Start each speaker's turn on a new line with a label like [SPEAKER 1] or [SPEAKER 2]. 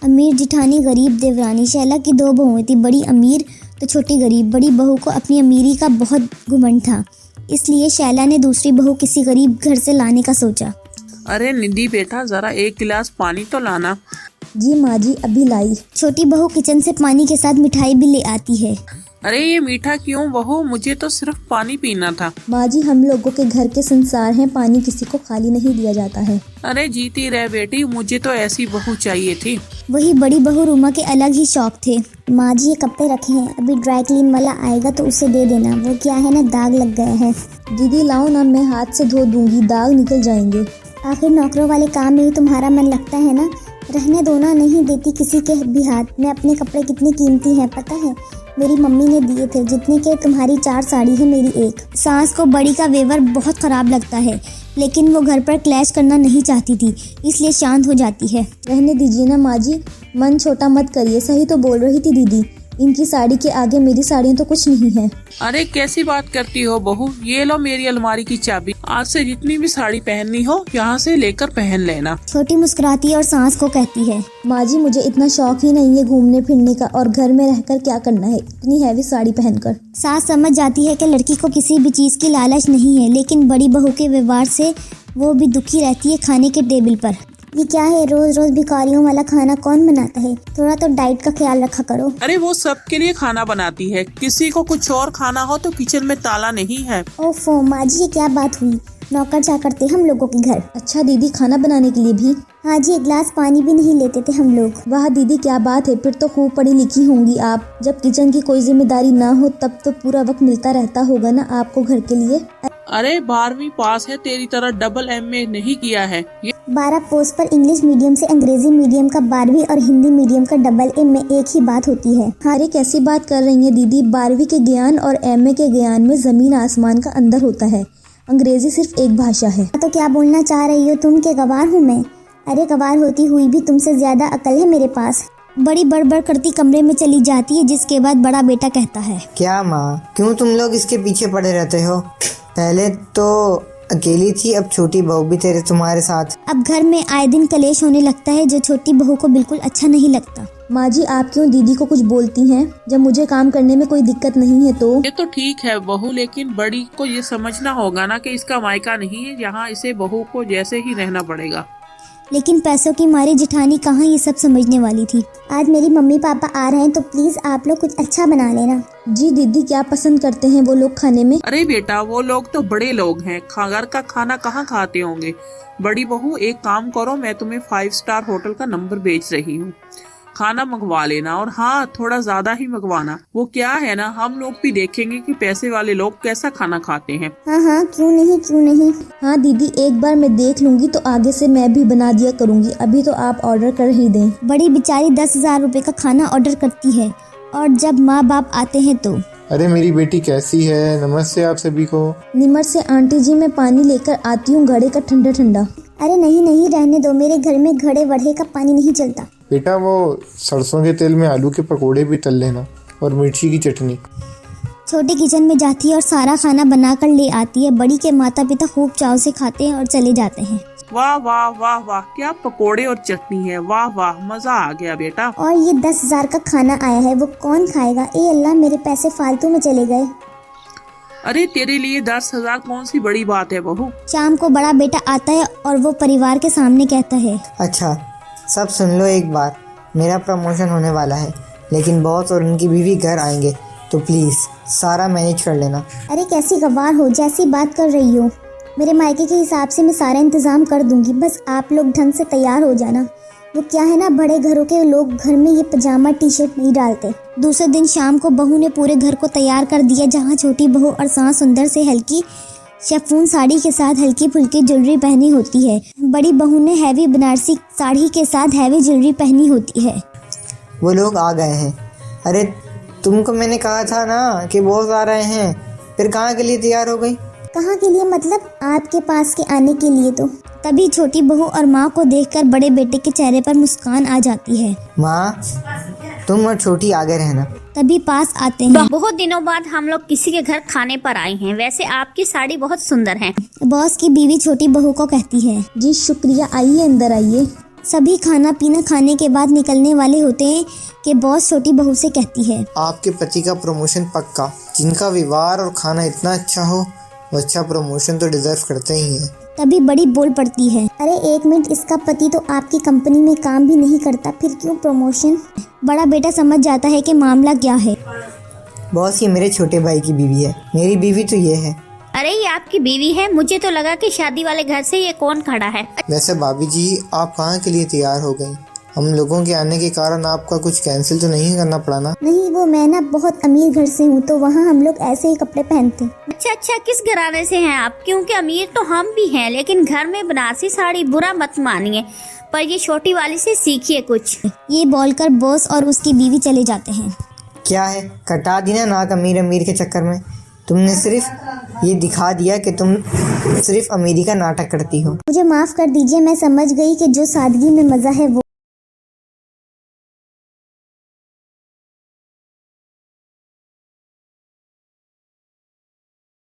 [SPEAKER 1] अमीर जिठानी गरीब देवरानी। शैला की 2 बहुएं थी, बड़ी अमीर तो छोटी गरीब। बड़ी बहू को अपनी अमीरी का बहुत घमंड था, इसलिए शैला ने दूसरी बहू किसी गरीब घर से लाने का सोचा।
[SPEAKER 2] अरे निधि बेटा, जरा 1 गिलास पानी तो लाना।
[SPEAKER 1] जी माँ जी, अभी लाई। छोटी बहू किचन से पानी के साथ मिठाई भी ले आती है।
[SPEAKER 2] अरे ये मीठा क्यों बहू, मुझे तो सिर्फ पानी पीना था।
[SPEAKER 1] माँ जी, हम लोगों के घर के संसार हैं, पानी किसी को खाली नहीं दिया जाता है।
[SPEAKER 2] अरे जीती रह बेटी, मुझे तो ऐसी बहू चाहिए थी।
[SPEAKER 1] वही बड़ी बहू रूमा के अलग ही शौक थे। माँ जी, ये कपड़े रखे हैं, अभी ड्राई क्लीन वाला आएगा तो उसे दे देना, वो क्या है ना, दाग लग गए हैं। दीदी लाओ ना, मैं हाथ से धो दूंगी, दाग निकल जाएंगे। आखिर नौकरों वाले काम में ही तुम्हारा मन लगता है ना, रहने दो ना, नहीं देती किसी के भी हाथ में। अपने कपड़े कितने कीमती हैं पता है, मेरी मम्मी ने दिए थे, जितने के तुम्हारी 4 साड़ी है, मेरी 1। सास को बड़ी का व्यवहार बहुत खराब लगता है, लेकिन वो घर पर क्लैश करना नहीं चाहती थी, इसलिए शांत हो जाती है। रहने दीजिए ना माँ जी, मन छोटा मत करिए, सही तो बोल रही थी दीदी, इनकी साड़ी के आगे मेरी साड़ियाँ तो कुछ नहीं है।
[SPEAKER 2] अरे कैसी बात करती हो बहू, ये लो मेरी अलमारी की चाबी, आज से जितनी भी साड़ी पहननी हो यहाँ से लेकर पहन लेना।
[SPEAKER 1] छोटी मुस्कुराती है और सास को कहती है, माँ जी मुझे इतना शौक ही नहीं है घूमने फिरने का, और घर में रहकर क्या करना है इतनी हैवी साड़ी पहनकर। सास समझ जाती है कि लड़की को किसी भी चीज की लालच नहीं है, लेकिन बड़ी बहू के व्यवहार से वो भी दुखी रहती है। खाने के टेबल पर ये क्या है, रोज रोज भिखारियों वाला खाना कौन बनाता है, थोड़ा तो डाइट का ख्याल रखा करो।
[SPEAKER 2] अरे वो सबके लिए खाना बनाती है, किसी को कुछ और खाना हो तो किचन में ताला नहीं है।
[SPEAKER 1] ओफो माँ जी, ये क्या बात हुई, नौकर चाकर थे हम लोगों के घर। अच्छा दीदी, खाना बनाने के लिए भी? हाँ जी, 1 गिलास पानी भी नहीं लेते थे हम लोग। वाह दीदी क्या बात है, फिर तो खूब पढ़ी लिखी होंगी आप। जब किचन की कोई जिम्मेदारी ना हो तब तो पूरा वक्त मिलता रहता होगा ना आपको घर के लिए।
[SPEAKER 2] अरे 12वीं पास है, तेरी तरह डबल MA नहीं किया है।
[SPEAKER 1] 12 पोस्ट पर इंग्लिश मीडियम से अंग्रेजी मीडियम का 12वीं और हिंदी मीडियम का डबल ए में एक ही बात होती है। अरे कैसी बात कर रही हैं दीदी, 12वीं के ज्ञान और MA के ज्ञान में जमीन आसमान का अंतर होता है, अंग्रेजी सिर्फ एक भाषा है। तो क्या बोलना चाह रही हो तुम कि गवार हूँ मैं? अरे गवार होती हुई भी तुमसे ज्यादा अकल है मेरे पास। बड़ी बड़बड़ करती कमरे में चली जाती है, जिसके बाद बड़ा बेटा कहता है,
[SPEAKER 3] क्या माँ, क्यों तुम लोग इसके पीछे पड़े रहते हो? पहले तो अकेली थी, अब छोटी बहू भी तुम्हारे साथ।
[SPEAKER 1] अब घर में आए दिन कलेश होने लगता है, जो छोटी बहू को बिल्कुल अच्छा नहीं लगता। माँ जी, आप क्यों दीदी को कुछ बोलती हैं? जब मुझे काम करने में कोई दिक्कत नहीं है तो।
[SPEAKER 2] ये तो ठीक है बहू, लेकिन बड़ी को ये समझना होगा ना कि इसका मायका नहीं है, यहाँ इसे बहू को जैसे ही रहना पड़ेगा।
[SPEAKER 1] लेकिन पैसों की मारी जिठानी कहाँ ये सब समझने वाली थी। आज मेरी मम्मी पापा आ रहे हैं तो प्लीज आप लोग कुछ अच्छा बना लेना। जी दीदी, क्या पसंद करते हैं वो लोग खाने में?
[SPEAKER 2] अरे बेटा, वो लोग तो बड़े लोग हैं, घर का खाना कहाँ खाते होंगे। बड़ी बहू एक काम करो, मैं तुम्हें 5 स्टार होटल का नंबर भेज रही हूँ, खाना मंगवा लेना, और हाँ थोड़ा ज्यादा ही मंगवाना। वो क्या है ना, हम लोग भी देखेंगे कि पैसे वाले लोग कैसा खाना खाते हैं।
[SPEAKER 1] हाँ, क्यों नहीं। हाँ दीदी, एक बार मैं देख लूंगी तो आगे से मैं भी बना दिया करूंगी, अभी तो आप ऑर्डर कर ही दें। बड़ी बेचारी 10,000 रुपए का खाना ऑर्डर करती है, और जब माँ बाप आते हैं तो।
[SPEAKER 4] अरे मेरी बेटी कैसी है, नमस्ते आप सभी को।
[SPEAKER 1] नमस्ते आंटी जी, मैं पानी लेकर आती हूँ घड़े का ठंडा ठंडा। अरे नहीं, रहने दो, मेरे घर में घड़े वड़े का पानी नहीं चलता।
[SPEAKER 4] बेटा वो सरसों के तेल में आलू के पकोड़े भी तल लेना, और मिर्ची की चटनी।
[SPEAKER 1] छोटी किचन में जाती है और सारा खाना बनाकर ले आती है। बड़ी के माता पिता खूब चाव से खाते हैं और चले जाते हैं।
[SPEAKER 2] वाह वाह वाह वाह, क्या पकोड़े और चटनी है, वाह वाह, मजा आ गया बेटा।
[SPEAKER 1] और ये 10,000 का खाना आया है, वो कौन खाएगा? ए अल्लाह, मेरे पैसे फालतू में चले गए।
[SPEAKER 2] अरे तेरे लिए 10,000 कौन सी बड़ी बात है बहू।
[SPEAKER 1] शाम को बड़ा बेटा आता है और वो परिवार के सामने कहता है,
[SPEAKER 3] अच्छा सब सुन लो एक बार, मेरा प्रमोशन होने वाला है, लेकिन बॉस और उनकी बीवी घर आएंगे, तो प्लीज सारा मैनेज कर लेना।
[SPEAKER 1] अरे कैसी गवार हो, जैसी बात कर रही हो। मेरे मायके के हिसाब से मैं सारा इंतजाम कर दूंगी, बस आप लोग ढंग से तैयार हो जाना। वो क्या है ना, बड़े घरों के लोग घर में ये पजामा टी शर्ट नहीं डालते। दूसरे दिन शाम को बहू ने पूरे घर को तैयार कर दिया, जहाँ छोटी बहू और सास सुंदर से हल्की शेफून साड़ी के साथ हल्की फुल्की ज्वेलरी पहनी होती है। बड़ी बहू ने हैवी बनारसी साड़ी के साथ हैवी ज्वेलरी पहनी होती है।
[SPEAKER 3] वो लोग आ गए हैं। अरे तुमको मैंने कहा था ना कि बॉस आ रहे हैं, फिर कहाँ के लिए तैयार हो गई?
[SPEAKER 1] कहाँ के लिए मतलब? आपके पास के आने के लिए। तो तभी छोटी बहू और माँ को देखकर बड़े बेटे के चेहरे पर मुस्कान आ जाती है।
[SPEAKER 3] माँ, तुम और छोटी आगे रहना।
[SPEAKER 1] तभी पास आते हैं।
[SPEAKER 5] बहुत दिनों बाद हम लोग किसी के घर खाने पर आए हैं, वैसे आपकी साड़ी बहुत सुंदर है।
[SPEAKER 1] बॉस की बीवी छोटी बहू को कहती है, जी शुक्रिया, आइए अंदर आइए। सभी खाना पीना खाने के बाद निकलने वाले होते हैं कि बॉस छोटी बहू से कहती है,
[SPEAKER 3] आपके पति का प्रमोशन पक्का। जिनका व्यवहार और खाना इतना अच्छा हो वो अच्छा प्रमोशन तो डिजर्व करते ही हैं।
[SPEAKER 1] तभी बड़ी बोल पड़ती है, अरे एक मिनट, इसका पति तो आपकी कंपनी में काम भी नहीं करता, फिर क्यों प्रमोशन? बड़ा बेटा समझ जाता है कि मामला क्या है।
[SPEAKER 3] बॉस, ये मेरे छोटे भाई की बीवी है। मेरी बीवी तो ये है।
[SPEAKER 5] अरे ये आपकी बीवी है? मुझे तो लगा कि शादी वाले घर से ये कौन खड़ा है।
[SPEAKER 3] वैसे भाभी जी, आप कहाँ के लिए तैयार हो गई? हम लोगों के आने के कारण आपका कुछ कैंसिल तो नहीं करना पड़ा ना?
[SPEAKER 1] नहीं, वो मैं ना बहुत अमीर घर से हूँ, तो वहाँ हम लोग ऐसे ही कपड़े पहनते।
[SPEAKER 5] अच्छा, किस घराने से हैं आप? क्योंकि अमीर तो हम भी हैं, लेकिन घर में बनारसी साड़ी बुरा मत मानिए, पर ये छोटी वाली से सीखिए कुछ।
[SPEAKER 1] ये बोलकर बॉस और उसकी बीवी चले जाते हैं।
[SPEAKER 3] क्या है, कटा दी ना नाक अमीर अमीर के चक्कर में। तुमने सिर्फ ये दिखा दिया कि तुम सिर्फ अमीरी का नाटक करती हो।
[SPEAKER 1] मुझे माफ कर दीजिए, मैं समझ गई कि जो सादगी में मजा है वो